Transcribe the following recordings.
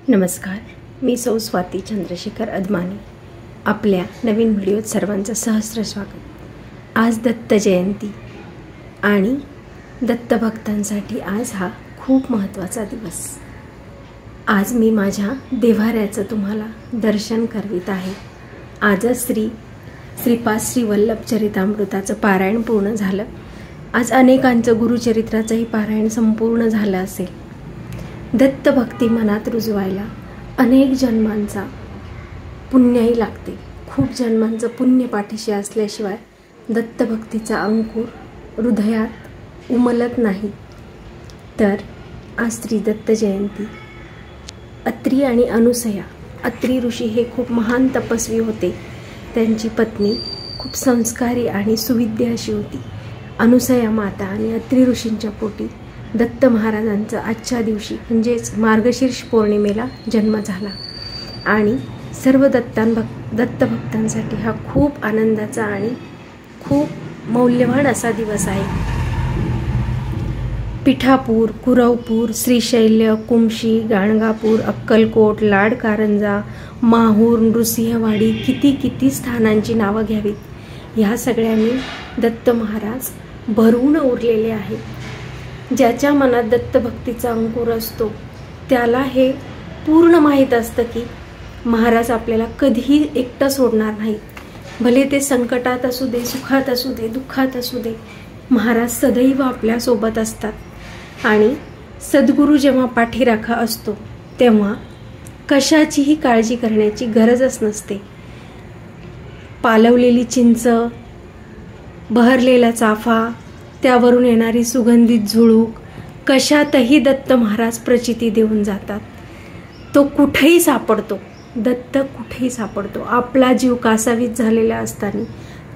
नमस्कार, मी सौ स्वाती चंद्रशेखर अदमानी. आपल्या नवीन व्हिडिओत सर्वांचं सहस्र स्वागत. आज दत्त जयंती आणि दत्तभक्तांसाठी आज हा खूप महत्त्वाचा दिवस. आज मी माझ्या देव्हाऱ्याचं तुम्हाला दर्शन करवित आहे. आजच श्रीपाद श्री वल्लभ चरितामृताचं पारायण पूर्ण झालं. आज अनेकांचं गुरुचरित्राचंही पारायण संपूर्ण झालं असेल. दत्तभक्ती मनात रुजवायला अनेक जन्मांचा पुण्याही लागते. खूप जन्मांचं पुण्य पाठीशी असल्याशिवाय दत्तभक्तीचा अंकुर हृदयात उमलत नाही. तर आज श्री दत्त जयंती. अत्री आणि अनुसया, अत्री ऋषी हे खूप महान तपस्वी होते. त्यांची पत्नी खूप संस्कारी आणि सुविद्य अशी होती. अनुसया माता आणि अत्री ऋषींच्या पोटी दत्त महाराजांचा आजच्या दिवशी म्हणजेच मार्गशीर्ष पौर्णिमेला जन्म झाला आणि सर्व दत्तभक्तांसाठी हा खूप आनंदाचा आणि खूप मौल्यवान असा दिवस आहे. पिठापूर, कुरवपूर, श्रीशैल्य, कुमशी, गाणगापूर, अक्कलकोट, लाडकारंजा, माहूर, नृसिंहवाडी, किती स्थानांची नावं घ्यावीत. ह्या सगळ्यांनी दत्त महाराज भरून उरलेले आहेत. ज्याच्या मनात दत्तभक्तीचा अंकुर असतो त्याला हे पूर्ण माहीत असतं की महाराज आपल्याला कधीही एकटं सोडणार नाहीत. भले ते संकटात असू दे, सुखात असू दे, दुःखात असू दे, महाराज सदैव आपल्यासोबत असतात. आणि सद्गुरू जेव्हा पाठीराखा असतो तेव्हा कशाचीही काळजी करण्याची गरजच नसते. पालवलेली चिंच, बहरलेला चाफा, त्यावरून येणारी सुगंधित झुळूक, कशातही दत्त महाराज प्रचिती देऊन जातात. तो कुठेही सापडतो, दत्त कुठेही सापडतो. आपला जीव कासावीस झालेला असताना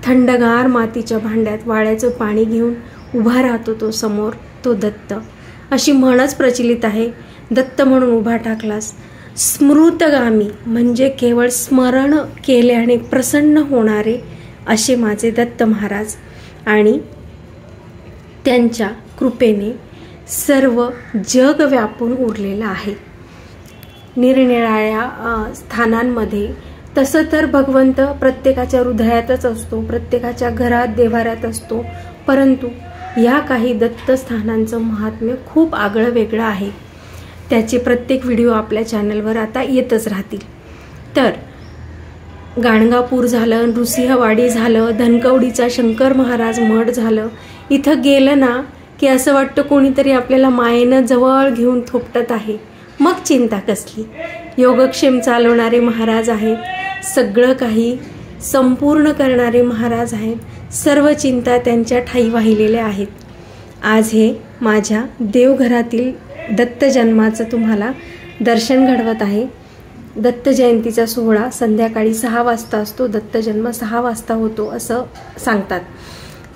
थंडगार मातीच्या भांड्यात वाळ्याचं पाणी घेऊन उभा राहतो तो समोर, तो दत्त. अशी म्हणच प्रचलित आहे, दत्त म्हणून उभा टाकलास स्मृतगामी, म्हणजे केवळ स्मरण केल्याने प्रसन्न होणारे असे माझे दत्त महाराज. आणि त्यांच्या कृपेने सर्व जग व्यापून उरलेलं आहे. निरनिराळ्या स्थानांमध्ये. तसं तर भगवंत प्रत्येकाच्या हृदयातच असतो, प्रत्येकाच्या घरात देव्हाऱ्यात असतो. परंतु या काही दत्तस्थानांचं महात्म्य खूप आगळं वेगळं आहे. त्याचे प्रत्येक व्हिडिओ आपल्या चॅनलवर आता येतच राहतील. तर गाणगापूर झालं, नृसिंहवाडी झालं, धनकवडीचा शंकर महाराज मठ झालं. इथं गेलं ना की असं वाटतं कोणीतरी आपल्याला मायेनं जवळ घेऊन थोपटत आहे. मग चिंता कसली. योगक्षेम चालवणारे महाराज आहेत, सगळं काही संपूर्ण करणारे महाराज आहेत. सर्व चिंता त्यांच्या ठाई वाहिलेल्या आहेत. आज हे माझ्या देवघरातील दत्त जन्माचं तुम्हाला दर्शन घडवत आहे. दत्त जयंतीचा सोहळा संध्याकाळी 6 वाजता असतो. दत्त जन्म 6 वाजता होतो असं सांगतात.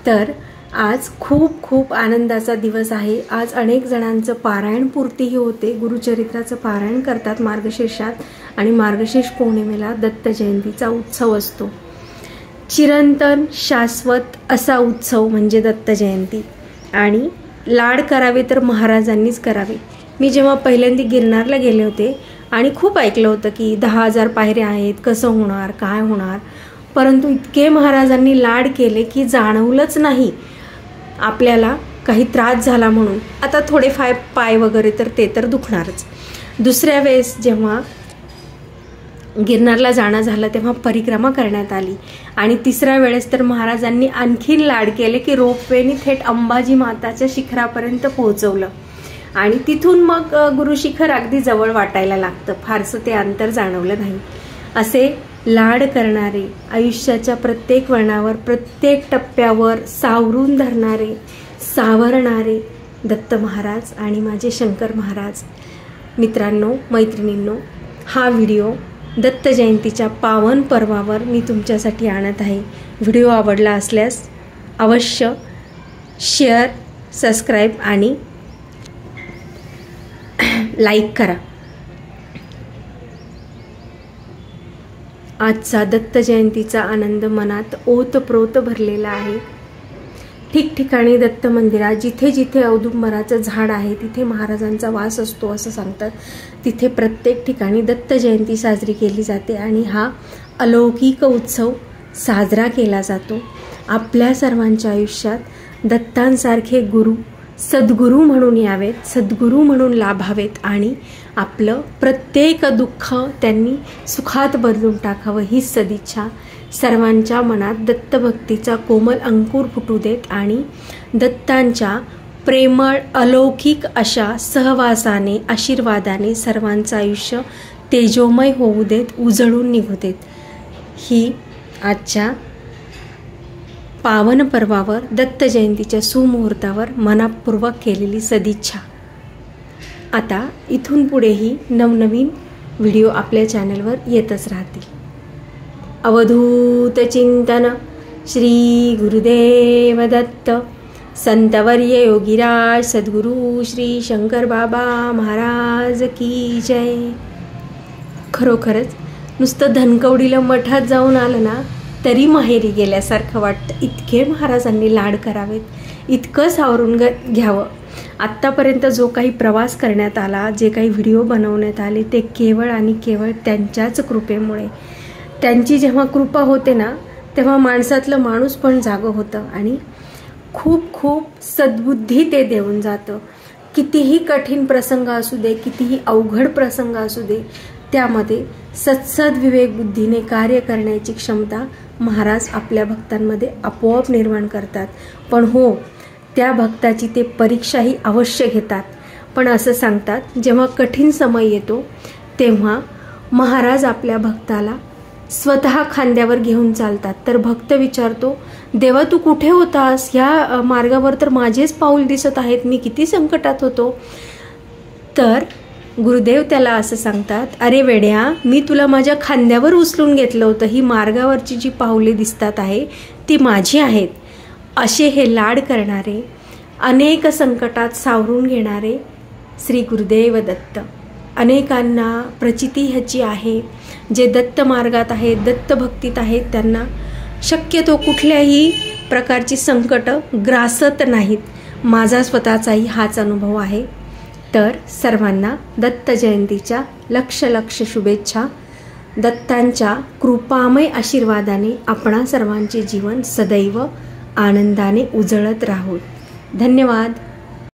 तर आज खूप आनंदाचा दिवस आहे. आज अनेक जणांचं पारायण पूर्तीही होते. गुरुचरित्राचं पारायण करतात मार्गशीर्षात. आणि मार्गशीर्ष पौर्णिमेला दत्त जयंतीचा उत्सव असतो. चिरंतन शाश्वत असा उत्सव म्हणजे दत्त जयंती. आणि लाड करावे तर महाराजांनीच करावे. मी जेव्हा पहिल्यांदा गिरनारला गेले होते आणि खूप ऐकलं होतं की 10,000 पायऱ्या आहेत, कसं होणार, काय होणार. परंतु इतके महाराजांनी लाड केले की जाणवलंच नाही आपल्याला काही त्रास झाला म्हणून. आता थोडेफार पाय वगैरे तर ते तर दुखणारच. दुसऱ्या वेळेस जेव्हा गिरनारला जाणं झालं तेव्हा परिक्रमा करण्यात आली. आणि तिसऱ्या वेळेस तर महाराजांनी आणखीन लाड केले की रोपवेने थेट अंबाजी माताच्या शिखरापर्यंत पोहोचवलं. आणि तिथून मग गुरुशिखर अगदी जवळ वाटायला लागतं, फारसं ते अंतर जाणवलं नाही. असे लाड करणारे, आयुष्याच्या प्रत्येक वळणावर, प्रत्येक टप्प्यावर सावरून धरणारे, सावरणारे दत्त महाराज आणि माझे शंकर महाराज. मित्रांनो, मैत्रिणींनो, हा व्हिडिओ दत्त जयंतीच्या पावन पर्वावर मी तुमच्यासाठी आणत आहे. व्हिडिओ आवडला असल्यास अवश्य शेअर, सबस्क्राईब आणि लाईक करा. आजचा दत्त जयंतीचा आनंद मनात ओतप्रोत भरलेला आहे. ठिकठिकाणी दत्त मंदिरात जिथे जिथे औदुंबराचं झाड आहे तिथे महाराजांचा वास असतो असं सांगतात. तिथे प्रत्येक ठिकाणी दत्त जयंती साजरी केली जाते आणि हा अलौकिक उत्सव साजरा केला जातो. आपल्या सर्वांच्या आयुष्यात दत्तांसारखे गुरु सद्गुरू म्हणून यावेत, सद्गुरू म्हणून लाभावेत आणि आपलं प्रत्येक दुःख त्यांनी सुखात बदलून टाकावं ही सदिच्छा सर्वांच्या मनात दत्तभक्तीचा कोमल अंकुर फुटू देत आणि दत्तांच्या प्रेमळ अलौकिक अशा सहवासाने आशीर्वादाने सर्वांचं आयुष्य तेजोमय होऊ देत, उजळून निघू देत. ही आजच्या पावन पर्वावर दत्त जयंतीच्या सुमुहूर्तावर मनापूर्वक केलेली सदिच्छा. आता इथून पुढेही नवनवीन व्हिडिओ आपल्या चॅनलवर येतच राहतील. अवधूत चिंतन श्री गुरुदेव दत्त संतवर्य योगीराज सद्गुरू श्री शंकर बाबा महाराज की जय. खरोखरच नुसतं धनकवडीला मठात जाऊन आलं ना तरी माहेरी गेल्यासारखं वाटतं. इतके महाराजांनी लाड करावेत, इतकं सावरून घ्यावं. आत्तापर्यंत जो काही प्रवास करण्यात आला, जे काही व्हिडिओ बनवण्यात आले ते केवळ आणि केवळ त्यांच्याच कृपेमुळे. त्यांची जेव्हा कृपा होते ना तेव्हा माणसातलं माणूस पण जागं होतं आणि खूप खूप सद्बुद्धी ते देऊन जातं. कितीही कठीण प्रसंग असू दे, कितीही अवघड प्रसंग असू दे, त्यामध्ये सत्सद विवेक बुद्धीने कार्य करण्याची क्षमता महाराज आपल्या भक्तांमध्ये आपोआप निर्माण करतात. पण हो, त्या भक्ताची ते परीक्षाही अवश्य घेतात. पण असं सांगतात जेव्हा कठीण समय येतो तेव्हा महाराज आपल्या भक्ताला स्वतः खांद्यावर घेऊन चालतात. तर भक्त विचारतो, देवा तू कुठे होतास? ह्या मार्गावर तर माझेच पाऊल दिसत आहेत, मी किती संकटात होतो. तर गुरुदेव त्याला असं सांगतात, अरे वेड्या, मी तुला माझ्या खांद्यावर उचलून घेतलं होतं. ही मार्गावरची जी पाऊले दिसतात आहे ती माझी आहेत. असे हे लाड करणारे, अनेक संकटात सावरून घेणारे श्री गुरुदेव दत्त. अनेकांना प्रचिती ह्याची आहे, जे दत्त मार्गात आहेत, दत्त भक्तीत आहेत, त्यांना शक्यतो कुठल्याही प्रकारची संकट ग्रासत नाहीत. माझा स्वतःचाही हाच अनुभव आहे. तर सर्वांना दत्त जयंतीच्या लक्ष लक्ष शुभेच्छा. दत्तांच्या कृपामय आशीर्वादाने आपणा सर्वांचे जीवन सदैव आनंदाने उजळत राहो. धन्यवाद.